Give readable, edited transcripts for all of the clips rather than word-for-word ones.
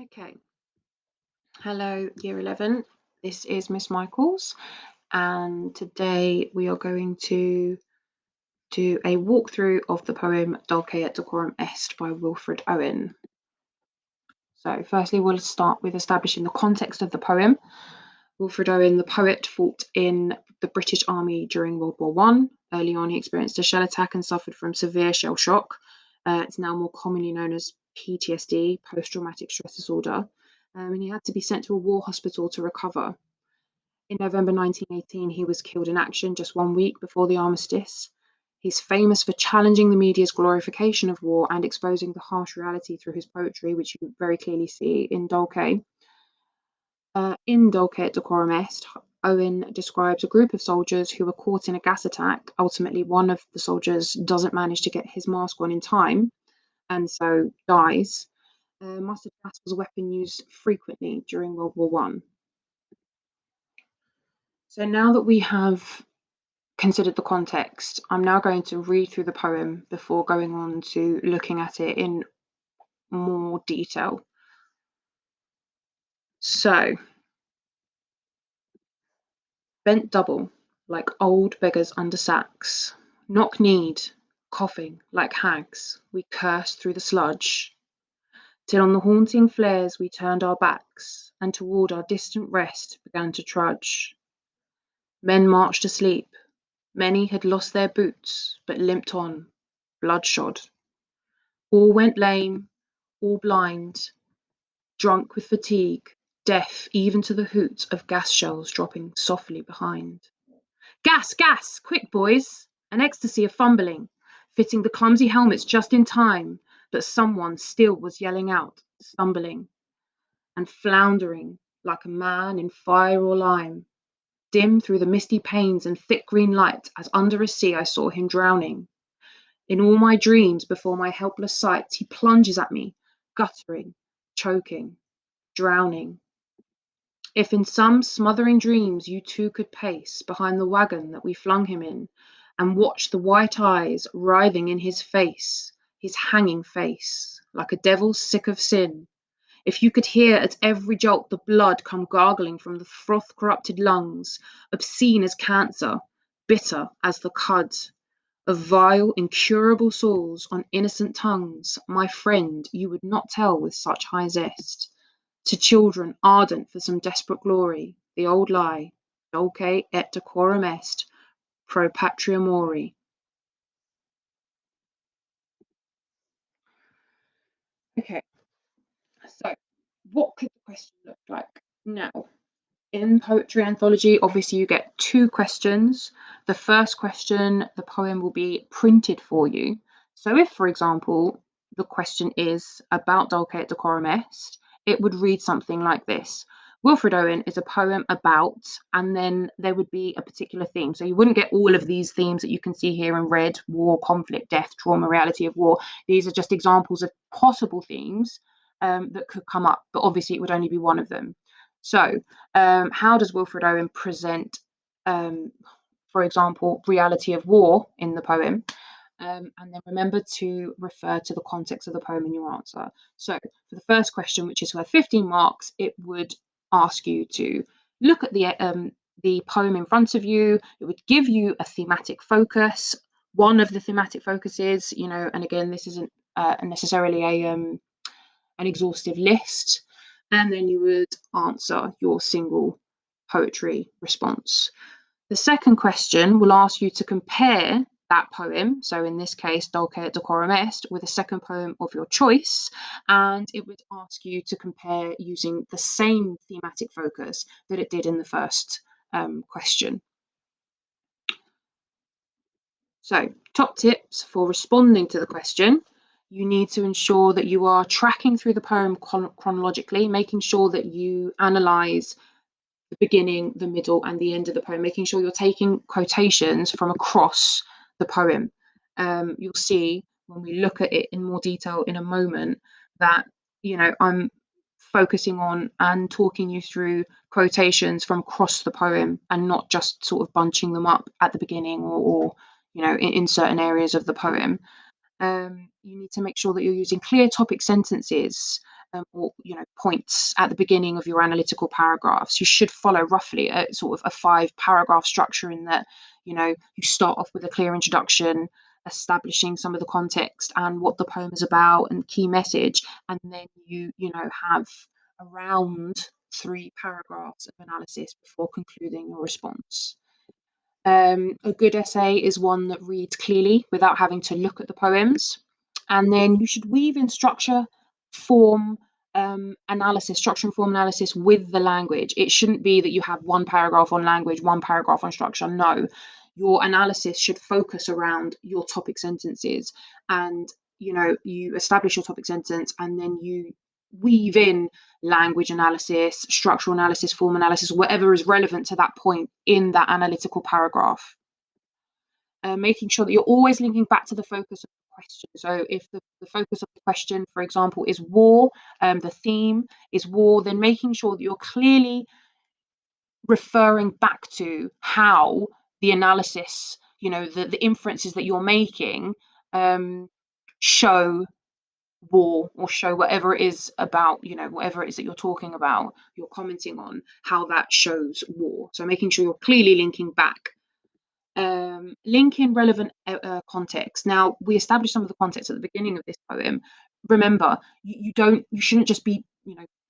Okay, hello Year 11. This is Miss Michaels, and today we are going to do a walkthrough of the poem Dulce et Decorum Est by Wilfred Owen. So firstly, we'll start with establishing the context of the poem. Wilfred Owen, the poet, fought in the British Army during World War One. Early on, he experienced a shell attack and suffered from severe shell shock. It's now more commonly known as PTSD, post-traumatic stress disorder. And he had to be sent to a war hospital to recover. In November 1918, he was killed in action just 1 week before the armistice. He's famous for challenging the media's glorification of war and exposing the harsh reality through his poetry, which you very clearly see in Dulce. In Dulce et Decorum Est, Owen describes a group of soldiers who were caught in a gas attack. Ultimately, one of the soldiers doesn't manage to get his mask on in time and so dies. Mustard gas was a weapon used frequently during World War One. So now that we have considered the context, I'm now going to read through the poem before going on to looking at it in more detail. So, bent double, like old beggars under sacks, knock-kneed, coughing like hags, we cursed through the sludge, till on the haunting flares we turned our backs, and toward our distant rest began to trudge. Men marched asleep, many had lost their boots, but limped on, bloodshod. All went lame, all blind, drunk with fatigue, deaf even to the hoot of gas shells dropping softly behind. Gas, gas! Quick, boys! An ecstasy of fumbling, fitting the clumsy helmets just in time, but someone still was yelling out, stumbling, and floundering like a man in fire or lime. Dim through the misty panes and thick green light, as under a sea I saw him drowning. In all my dreams, before my helpless sight, he plunges at me, guttering, choking, drowning. If in some smothering dreams you too could pace behind the wagon that we flung him in, and watch the white eyes writhing in his hanging face, like a devil sick of sin, if you could hear at every jolt the blood come gargling from the froth-corrupted lungs, obscene as cancer, bitter as the cud of vile, incurable sores on innocent tongues, my friend, you would not tell with such high zest. To children ardent for some desperate glory, the old lie, Dulce et decorum est, pro patria mori. Okay, so what could the question look like? Now, in poetry anthology, obviously you get 2 questions. The first question, the poem will be printed for you. So if, for example, the question is about Dulce et Decorum Est, it would read something like this. Wilfred Owen is a poem about, and then there would be a particular theme. So you wouldn't get all of these themes that you can see here in red: war, conflict, death, trauma, reality of war. These are just examples of possible themes that could come up, but obviously it would only be one of them. So how does Wilfred Owen present, for example, reality of war in the poem? And then remember to refer to the context of the poem in your answer. So for the first question, which is worth 15 marks, it would ask you to look at the poem in front of you. It would give you a thematic focus. One of the thematic focuses, and again, this isn't necessarily an exhaustive list, and then you would answer your single poetry response. The second question will ask you to compare that poem, so in this case, Dulce et Decorum Est, with a second poem of your choice, and it would ask you to compare using the same thematic focus that it did in the first question. So, top tips for responding to the question. You need to ensure that you are tracking through the poem chronologically, making sure that you analyse the beginning, the middle, and the end of the poem, making sure you're taking quotations from across the poem. You'll see when we look at it in more detail in a moment that, I'm focusing on and talking you through quotations from across the poem and not just sort of bunching them up at the beginning or in certain areas of the poem. You need to make sure that you're using clear topic sentences or points at the beginning of your analytical paragraphs. You should follow roughly a sort of a 5-paragraph structure, in that you start off with a clear introduction, establishing some of the context and what the poem is about and key message, and then you have around 3 paragraphs of analysis before concluding your response. A good essay is one that reads clearly without having to look at the poems. And then you should weave in form, structure and form analysis with the language. It shouldn't be that you have 1 paragraph on language, 1 paragraph on structure. No, your analysis should focus around your topic sentences. And, you establish your topic sentence, and then you weave in language analysis, structural analysis, form analysis, whatever is relevant to that point in that analytical paragraph. Making sure that you're always linking back to the focus of the question. So if the focus of the question, for example, is war, the theme is war, then making sure that you're clearly referring back to how the analysis, the inferences that you're making, show war, or show whatever it is about, whatever it is that you're talking about, you're commenting on, how that shows war. So making sure you're clearly linking back. Link in relevant context. Now, we established some of the context at the beginning of this poem. Remember, you shouldn't just be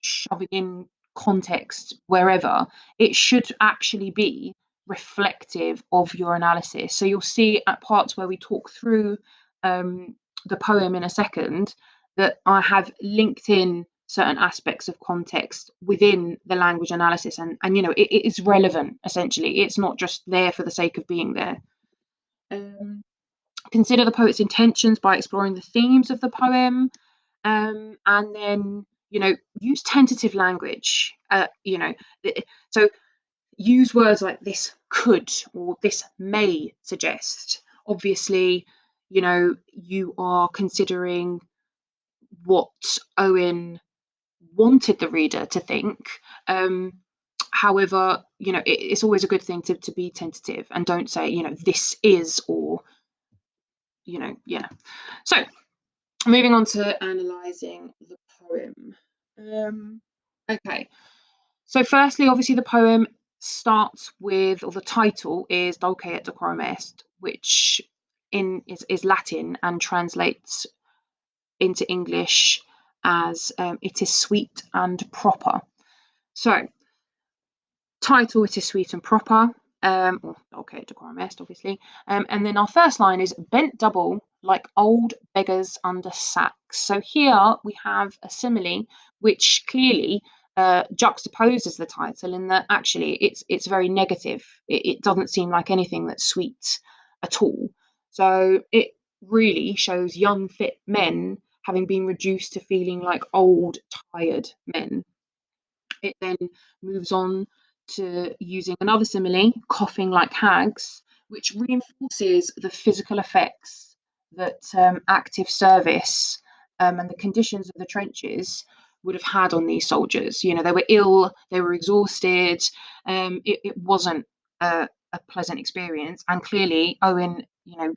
shoving in context wherever. It should actually be reflective of your analysis. So you'll see at parts where we talk through the poem in a second, that I have linked in certain aspects of context within the language analysis, and it is relevant. Essentially, it's not just there for the sake of being there. Consider the poet's intentions by exploring the themes of the poem, and then use tentative language. So use words like "this could" or "this may suggest." Obviously, you are considering what Owen wanted the reader to think. However, it's always a good thing to be tentative, and don't say, "this is," or, yeah. So, moving on to analysing the poem. Okay. So, firstly, obviously, the poem starts with, or the title is Dulce et Decorum est, which is Latin and translates into English as "it is sweet and proper." So, title, "it is sweet and proper," or okay, Decorum est, obviously. And then our first line is "bent double like old beggars under sacks." So here we have a simile which clearly juxtaposes the title, in that actually it's very negative. It doesn't seem like anything that's sweet at all. So it really shows young, fit men having been reduced to feeling like old, tired men. It then moves on to using another simile, "coughing like hags," which reinforces the physical effects that active service and the conditions of the trenches would have had on these soldiers. They were ill, they were exhausted. It wasn't a pleasant experience, and clearly Owen,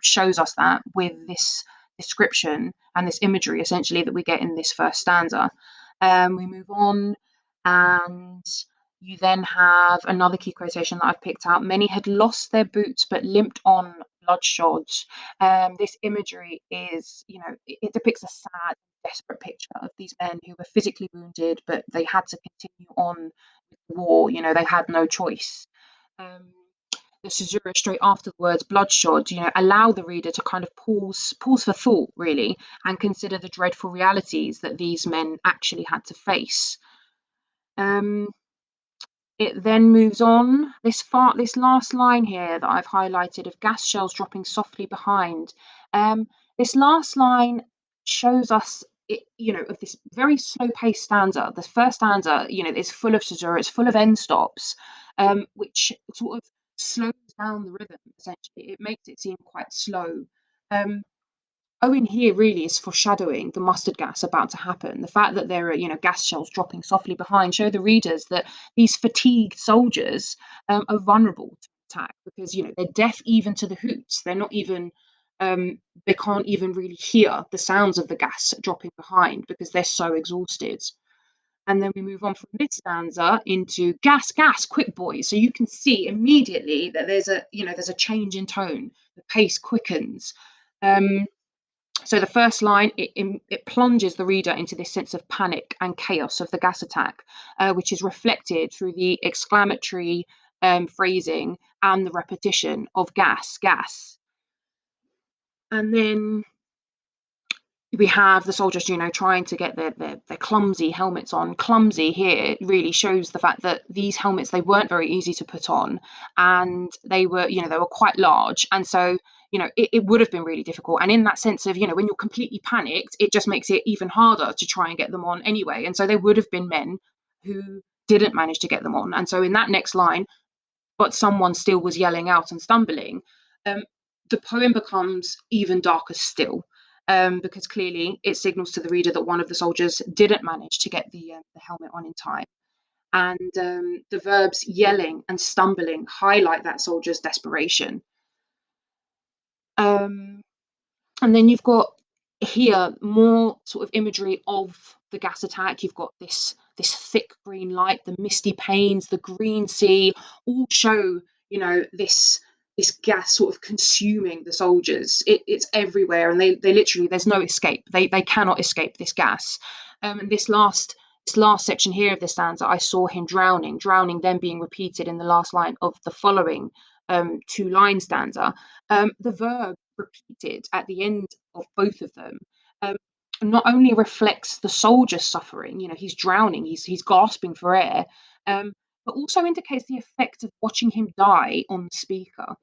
shows us that with this description and this imagery, essentially, that we get in this first stanza. We move on, and you then have another key quotation that I've picked out: "Many had lost their boots but limped on bloodshod." This imagery is, it depicts a sad, desperate picture of these men who were physically wounded, but they had to continue on with the war. They had no choice. The caesura straight after the words bloodshod, allow the reader to kind of pause for thought, really, and consider the dreadful realities that these men actually had to face. It then moves on. This last line here that I've highlighted, of "gas shells dropping softly behind." This last line shows us, of this very slow-paced stanza. The first stanza, is full of caesura, it's full of end stops, which sort of slows down the rhythm. Essentially, it makes it seem quite slow. Owen here really is foreshadowing the mustard gas about to happen. The fact that there are, gas shells dropping softly behind, show the readers that these fatigued soldiers are vulnerable to attack, because, they're deaf even to the hoots. They're not even they can't even really hear the sounds of the gas dropping behind because they're so exhausted. And then we move on from this stanza into gas, gas, quick boys. So you can see immediately that there's a change in tone. The pace quickens. So the first line, it plunges the reader into this sense of panic and chaos of the gas attack, which is reflected through the exclamatory phrasing and the repetition of gas, gas. And then we have the soldiers, trying to get their clumsy helmets on. Clumsy here really shows the fact that these helmets, they weren't very easy to put on, and they were quite large, and so it would have been really difficult. And in that sense of when you're completely panicked, it just makes it even harder to try and get them on anyway. And so there would have been men who didn't manage to get them on. And so in that next line, but someone still was yelling out and stumbling, um, the poem becomes even darker still, because clearly it signals to the reader that one of the soldiers didn't manage to get the helmet on in time. And the verbs yelling and stumbling highlight that soldier's desperation. Um, and then you've got here more sort of imagery of the gas attack. You've got this thick green light, the misty panes, the green sea, all show this gas sort of consuming the soldiers. It's everywhere, and they literally, there's no escape. They cannot escape this gas. And this last section here of the stanza, I saw him drowning, drowning, then being repeated in the last line of the following two-line stanza. The verb repeated at the end of both of them um, not only reflects the soldier's suffering, he's drowning, he's gasping for air, but also indicates the effect of watching him die on the speaker.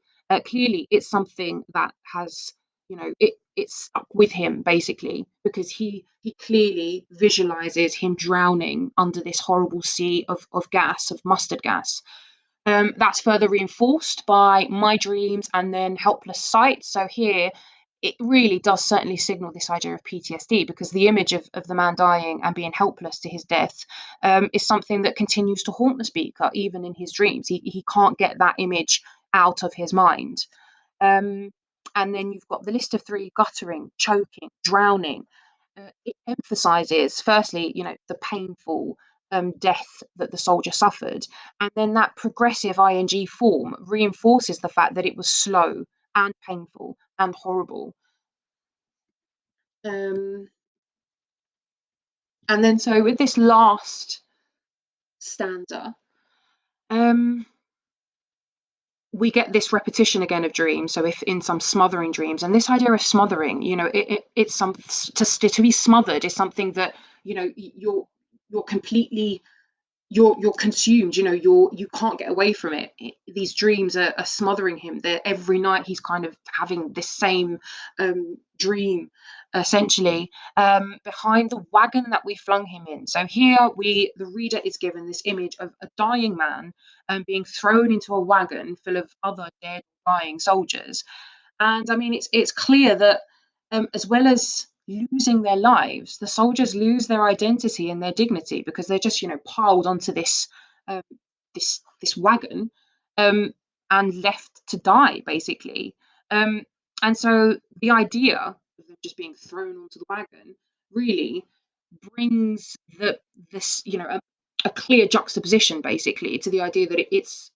Clearly, it's something that has, it's stuck with him basically, because he clearly visualizes him drowning under this horrible sea of gas, of mustard gas. That's further reinforced by my dreams and then helpless sight. So here, it really does certainly signal this idea of PTSD, because the image of the man dying and being helpless to his death is something that continues to haunt the speaker, even in his dreams. He can't get that image out of his mind. Um, and then you've got the list of three: guttering, choking, drowning. It emphasizes, firstly, the painful death that the soldier suffered, and then that progressive ing form reinforces the fact that it was slow and painful and horrible. Um, and then, so with this last stanza, um, we get this repetition again of dreams. So if in some smothering dreams, and this idea of smothering, it's some to be smothered is something that you're completely, you're consumed, you can't get away from it. These dreams are smothering him. They're, every night he's kind of having this same dream, essentially, behind the wagon that we flung him in. So here the reader is given this image of a dying man being thrown into a wagon full of other dead, dying soldiers. And I mean, it's clear that as well as losing their lives, the soldiers lose their identity and their dignity, because they're just piled onto um, this wagon, um, and left to die basically. Um, and so the idea of them just being thrown onto the wagon really brings this a clear juxtaposition basically to the idea that it's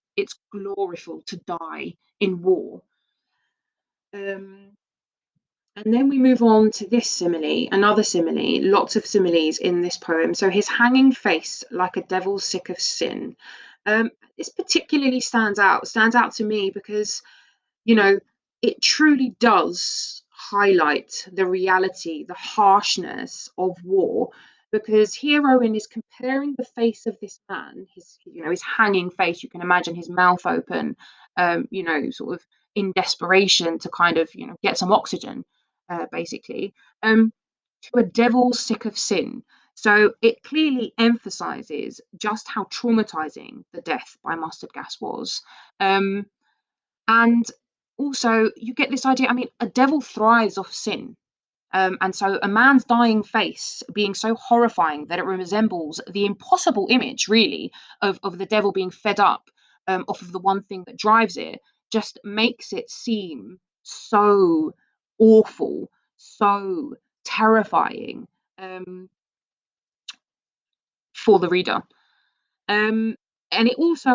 gloriful to die in war. Um, and then we move on to this simile, another simile, lots of similes in this poem. So his hanging face like a devil sick of sin. This particularly stands out to me because, you know, it truly does highlight the reality, the harshness of war. Because here Owen is comparing the face of this man, his hanging face. You can imagine his mouth open, sort of in desperation to kind of, get some oxygen, basically, to a devil sick of sin. So it clearly emphasizes just how traumatizing the death by mustard gas was. Um, and also, you get this idea. I mean, a devil thrives off sin. And so a man's dying face being so horrifying that it resembles the impossible image, really, of the devil being fed up off of the one thing that drives it, just makes it seem so awful, so terrifying for the reader. Um, and it also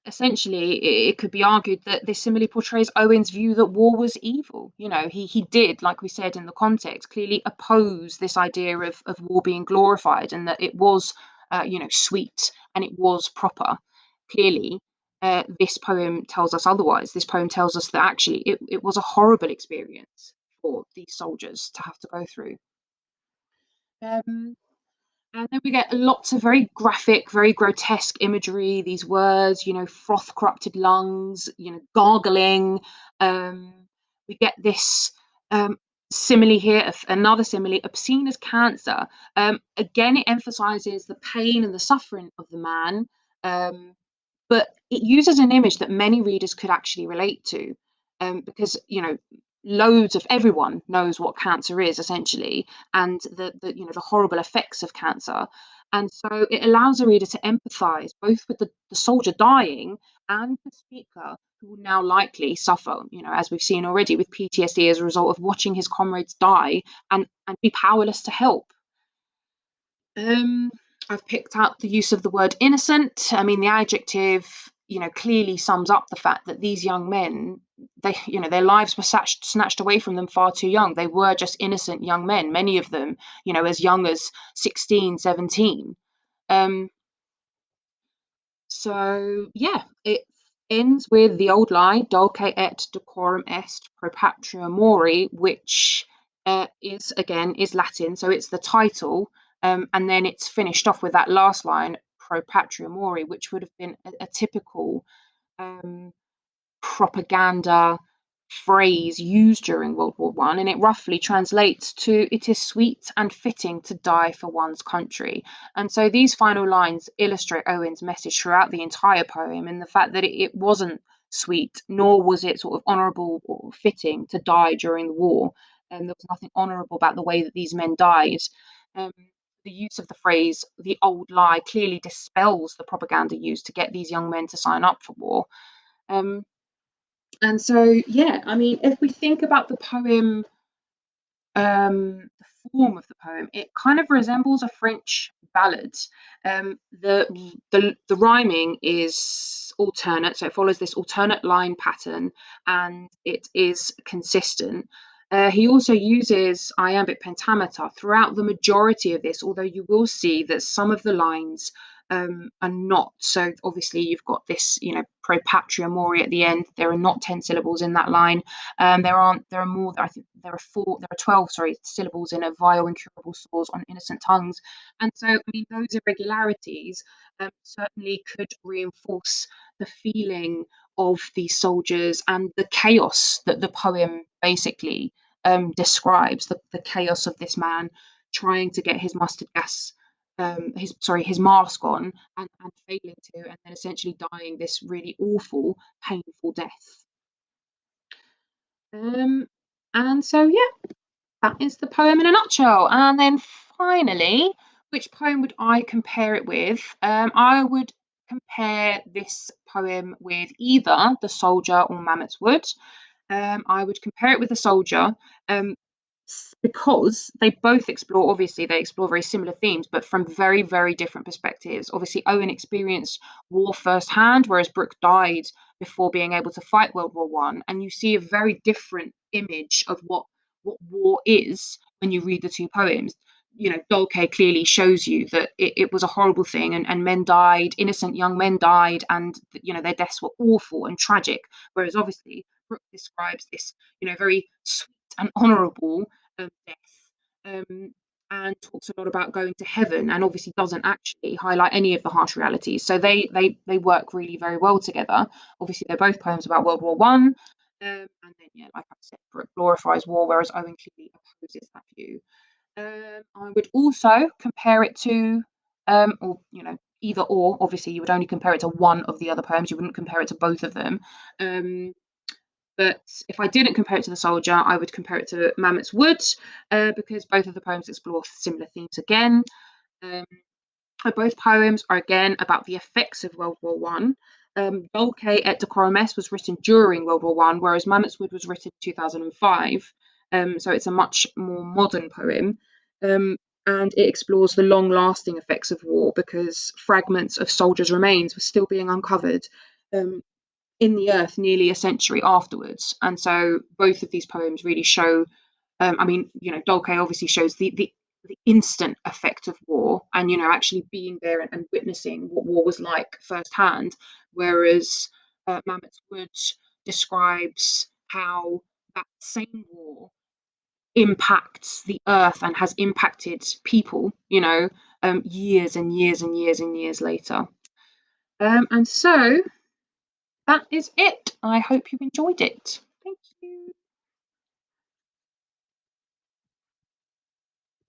essentially it could be argued that this similarly portrays Owen's view that war was evil. You know, he did, like we said in the context, clearly oppose this idea of war being glorified and that it was, sweet and it was proper. Clearly, this poem tells us otherwise. This poem tells us that actually it was a horrible experience for these soldiers to have to go through. Um, and then we get lots of very graphic, very grotesque imagery, these words, froth corrupted lungs, gargling. Um, we get this simile here, another simile, obscene as cancer. Again, it emphasizes the pain and the suffering of the man, um, but it uses an image that many readers could actually relate to, because loads of everyone knows what cancer is essentially, and the horrible effects of cancer, and so it allows a reader to empathize both with the soldier dying and the speaker who will now likely suffer, as we've seen already with PTSD as a result of watching his comrades die and be powerless to help. Um, I've picked out the use of the word innocent. I mean, the adjective, clearly sums up the fact that these young men, their lives were snatched away from them far too young. They were just innocent young men, many of them, as young as 16, 17. Um, so yeah, it ends with the old line "Dulce et decorum est pro patria mori," which is Latin, so it's the title, and then it's finished off with that last line "pro patria mori," which would have been a typical um, propaganda phrase used during World War One, and it roughly translates to "It is sweet and fitting to die for one's country." And so these final lines illustrate Owen's message throughout the entire poem, and the fact that it wasn't sweet, nor was it sort of honourable or fitting to die during the war, and there was nothing honourable about the way that these men died. Um, the use of the phrase "the old lie" clearly dispels the propaganda used to get these young men to sign up for war. Um, and so, yeah, I mean, if we think about the poem, the form of the poem, it kind of resembles a French ballad. The rhyming is alternate, so it follows this alternate line pattern, and it is consistent. He also uses iambic pentameter throughout the majority of this, although you will see that some of the lines are not. So obviously you've got this, pro patria mori at the end. There are not 10 syllables in that line. There are more. I think there are 12, sorry, syllables in a vile incurable sores on innocent tongues. And so, I mean, those irregularities certainly could reinforce the feeling of these soldiers and the chaos that the poem basically describes, the chaos of this man trying to get his mustard gas, his mask on, and failing to, and then essentially dying this really awful, painful death. Um, and so, yeah, that is the poem in a nutshell. And then finally, which poem would I compare it with? I would compare this poem with either The Soldier or Mammoth's Wood. I would compare it with The Soldier, um, because they explore very similar themes, but from very, very different perspectives. Obviously, Owen experienced war firsthand, whereas Brooke died before being able to fight World War One. And you see a very different image of what war is when you read the two poems. Dulce clearly shows you that it was a horrible thing, and men died, innocent young men died, and their deaths were awful and tragic. Whereas obviously Brooke describes this, very sweet and honourable death, and talks a lot about going to heaven, and obviously doesn't actually highlight any of the harsh realities. So they work really very well together. Obviously, they're both poems about World War One, and then yeah, like I said, Brooke glorifies war, whereas Owen clearly opposes that view. I would also compare it to, or either or. Obviously, you would only compare it to one of the other poems. You wouldn't compare it to both of them. But if I didn't compare it to The Soldier, I would compare it to Mammoth's Wood, because both of the poems explore similar themes again. Um, Both poems are again about the effects of World War One. Dulce et Decorum est was written during World War One, whereas Mammoth's Wood was written in 2005. So it's a much more modern poem. Um, and it explores the long-lasting effects of war because fragments of soldiers' remains were still being uncovered um, in the earth nearly a century afterwards. And so both of these poems really show, I mean, Dulce obviously shows the instant effect of war and, actually being there and witnessing what war was like firsthand. Whereas Mammoth Wood describes how that same war impacts the earth and has impacted people, years and years and years and years later. And so that is it. I hope you enjoyed it.